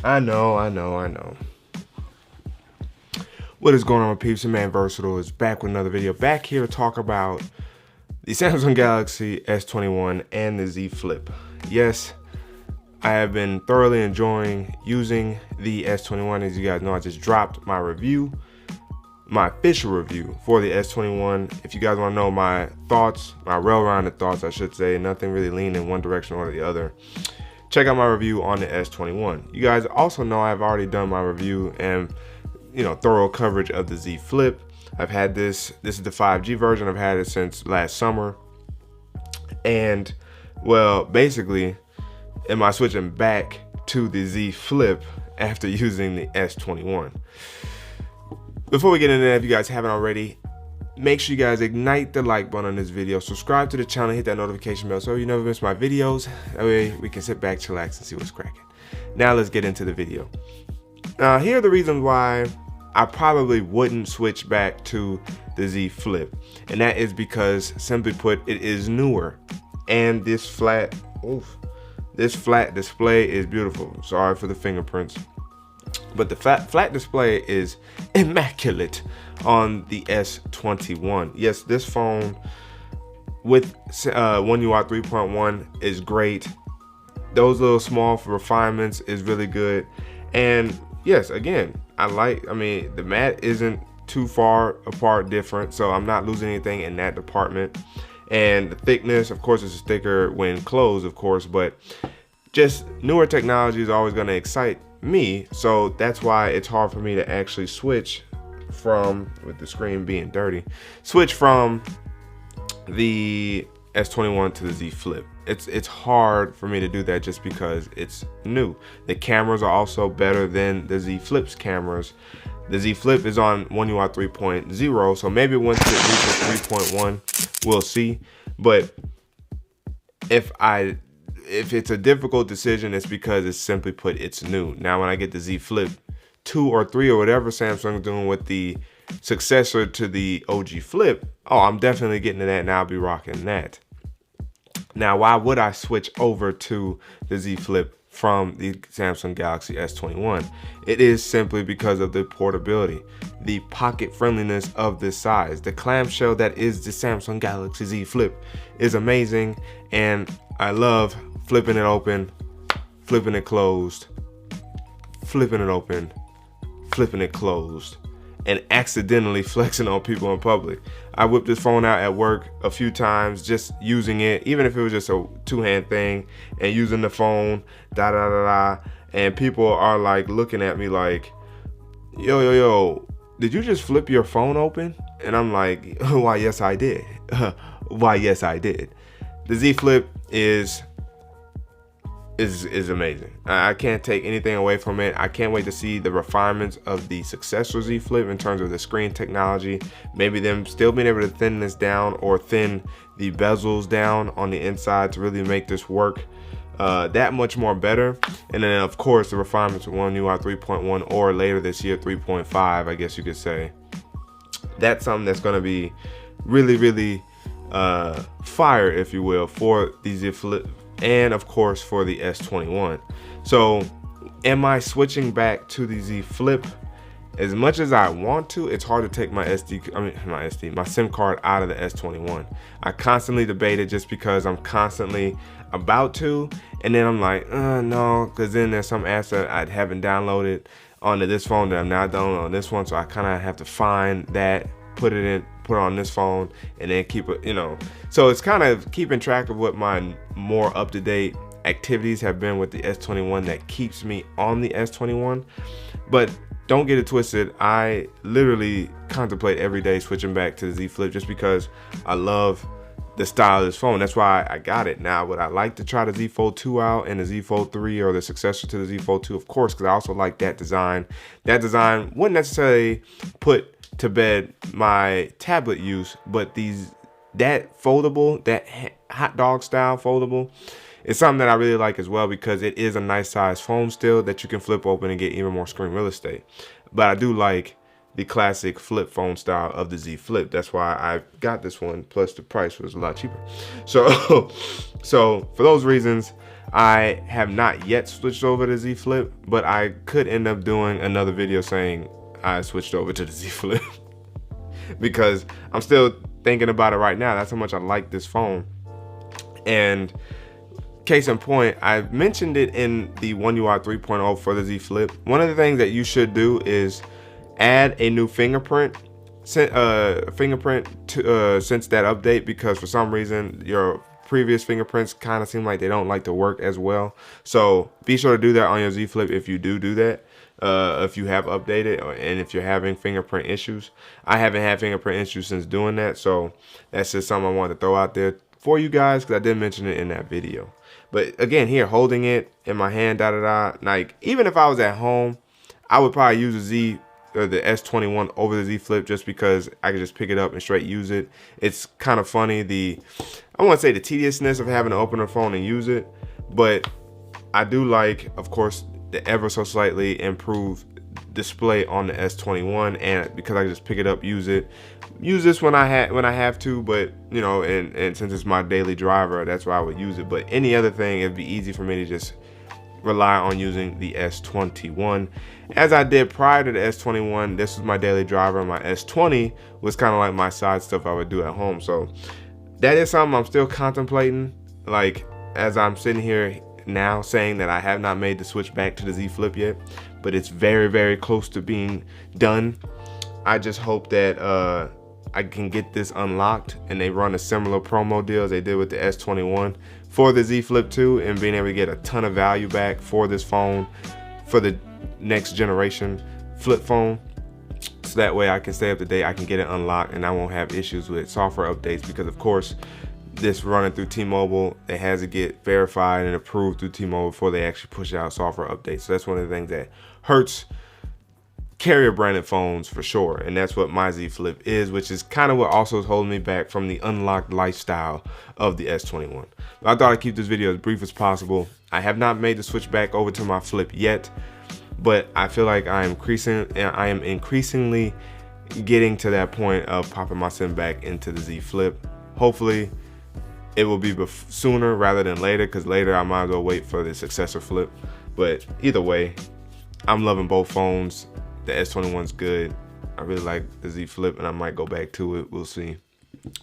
I know. What is going on, peeps? Your man Versatile is back with another video. Back here to talk about the Samsung Galaxy S21 and the Z Flip. Yes, I have been thoroughly enjoying using the S21. As you guys know, I just dropped my review, my official review for the S21. If you guys want to know my thoughts, my well-rounded thoughts, I should say, nothing really lean in one direction or the other, check out my review on the S21. You guys also know I've already done my review and thorough coverage of the Z Flip. I've had this is the 5G version. I've had it since last summer. And well, basically, am I switching back to the Z Flip after using the S21? Before we get into that, if you guys haven't already, make sure you guys ignite the like button on this video, subscribe to the channel, hit that notification bell so you never miss my videos. That way we can sit back, chillax, and see what's cracking. Now let's get into the video. Here are the reasons why I probably wouldn't switch back to the Z Flip, and that is because, simply put, it is newer, and this flat display is beautiful. Sorry for the fingerprints. But the flat display is immaculate on the S21. Yes, this phone with One UI 3.1 is great. Those little small refinements is really good. And yes, again, I mean, the matte isn't too far apart different, so I'm not losing anything in that department. And the thickness, of course, is thicker when closed, of course, but just newer technology is always going to excite me, so that's why it's hard for me to actually switch from, with the screen being dirty, switch from the S21 to the Z Flip. It's hard for me to do that just because it's new. The cameras are also better than the Z Flip's cameras. The Z Flip is on One UI 3.0, so maybe once it reaches 3.1, we'll see. But if it's a difficult decision, it's because it's simply put, it's new. Now, when I get the Z Flip 2 or 3 or whatever Samsung's doing with the successor to the OG Flip, oh, I'm definitely getting to that, and I'll be rocking that. Now, why would I switch over to the Z Flip from the Samsung Galaxy S21? It is simply because of the portability, the pocket friendliness of this size. The clamshell that is the Samsung Galaxy Z Flip is amazing, and I love flipping it open, flipping it closed, flipping it open, flipping it closed, and accidentally flexing on people in public. I whipped this phone out at work a few times, just using it, even if it was just a two-hand thing, and using the phone, and people are like looking at me like, yo, did you just flip your phone open? And I'm like, why, yes, I did. Why, yes, I did. The Z Flip is amazing. I can't take anything away from it. I can't wait to see the refinements of the successor Z Flip in terms of the screen technology. Maybe them still being able to thin this down or thin the bezels down on the inside to really make this work that much more better. And then, of course, the refinements of One UI 3.1 or later this year 3.5, I guess you could say. That's something that's going to be really fire, if you will, for the Z Flip, and of course for the S21. So am I switching back to the Z Flip? As much as I want to, it's hard to take my SIM card out of the S21. I constantly debate it just because I'm constantly about to, and then I'm like, no, because then there's some apps that I haven't downloaded onto this phone that I'm not downloading on this one, so I kind of have to find that, put it on this phone, and then keep it, so it's kind of keeping track of what my more up-to-date activities have been with the S21 that keeps me on the S21. But don't get it twisted, I literally contemplate every day switching back to the Z Flip just because I love the style of this phone. That's why I got it. Now, would I like to try the Z Fold 2 out and the Z Fold 3 or the successor to the Z Fold 2? Of course, because I also like that design. That design wouldn't necessarily put to bed my tablet use, but that foldable, that hot dog style foldable, is something that I really like as well, because it is a nice size phone still that you can flip open and get even more screen real estate. But I do like the classic flip phone style of the Z Flip. That's why I got this one, plus the price was a lot cheaper. So for those reasons, I have not yet switched over to Z Flip, but I could end up doing another video saying I switched over to the Z Flip because I'm still thinking about it right now. That's how much I like this phone. And case in point, I mentioned it in the One UI 3.0 for the Z Flip. One of the things that you should do is add a new fingerprint since that update, because for some reason your previous fingerprints kind of seem like they don't like to work as well. So be sure to do that on your Z Flip if you do that. If you have updated, and if you're having fingerprint issues. I haven't had fingerprint issues since doing that, so that's just something I wanted to throw out there for you guys, because I did mention it in that video. But again, here, holding it in my hand, like, even if I was at home, I would probably use the S21 over the Z Flip, just because I could just pick it up and straight use it. It's kind of funny, I won't say the tediousness of having to open a phone and use it, but I do like, of course, the ever so slightly improved display on the S21, and because I just pick it up, use this when I have to, but you know, and since it's my daily driver, that's why I would use it. But any other thing, it'd be easy for me to just rely on using the S21, as I did prior to the S21. This was my daily driver, and my S20 was kind of like my side stuff I would do at home. So that is something I'm still contemplating, like, as I'm sitting here now saying that I have not made the switch back to the Z Flip yet, but it's very, very close to being done. I just hope that I can get this unlocked, and they run a similar promo deal as they did with the S21 for the Z Flip 2, and being able to get a ton of value back for this phone for the next generation flip phone, so that way I can stay up to date, I can get it unlocked, and I won't have issues with software updates, because of course this running through T-Mobile, it has to get verified and approved through T-Mobile before they actually push out software updates. So that's one of the things that hurts carrier branded phones for sure, and that's what my Z Flip is, which is kind of what also is holding me back from the unlocked lifestyle of the S21. But I thought I'd keep this video as brief as possible. I have not made the switch back over to my Flip yet, but I feel like I am increasingly getting to that point of popping my SIM back into the Z Flip. Hopefully it will be sooner rather than later, because later I might as well wait for the successor Flip. But either way, I'm loving both phones. The S21's good. I really like the Z Flip, and I might go back to it. We'll see.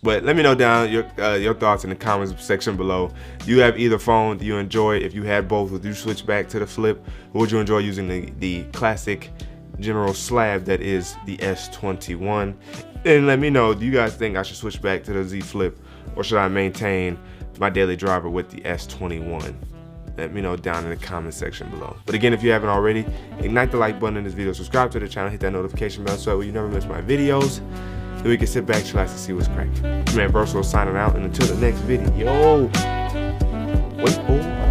But let me know down your thoughts in the comments section below. Do you have either phone? Do you enjoy it? If you had both, would you switch back to the Flip? Or would you enjoy using the classic general slab that is the S21? And let me know, do you guys think I should switch back to the Z Flip, or should I maintain my daily driver with the S21? Let me know down in the comment section below. But again, if you haven't already, ignite the like button in this video, subscribe to the channel, hit that notification bell so that way you never miss my videos. Then we can sit back, chillax, and see what's cracking. Man, Versal signing out, and until the next video, wait for